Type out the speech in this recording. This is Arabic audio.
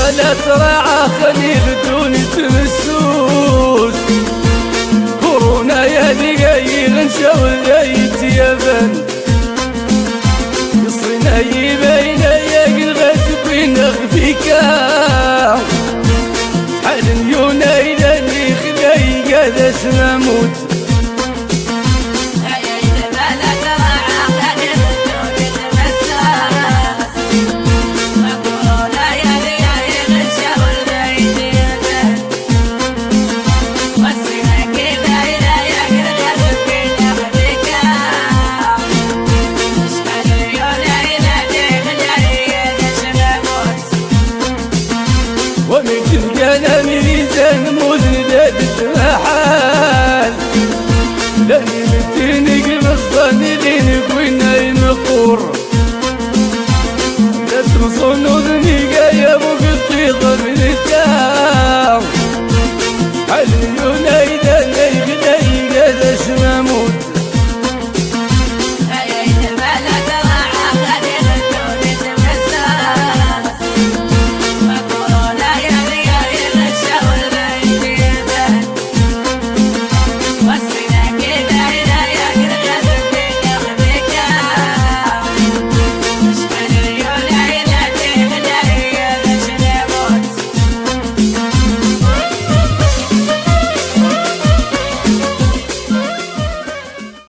ولا تراعى خليل دون تمسوس كورونا يا دقايق نشاور جايت يابان قصرنا يبين يا غد بين فيكا حال يونا إذا اللي خلاي قاد اسماموت تلقانا ميزان مذندة المحال لاني متنق الصن لين كوين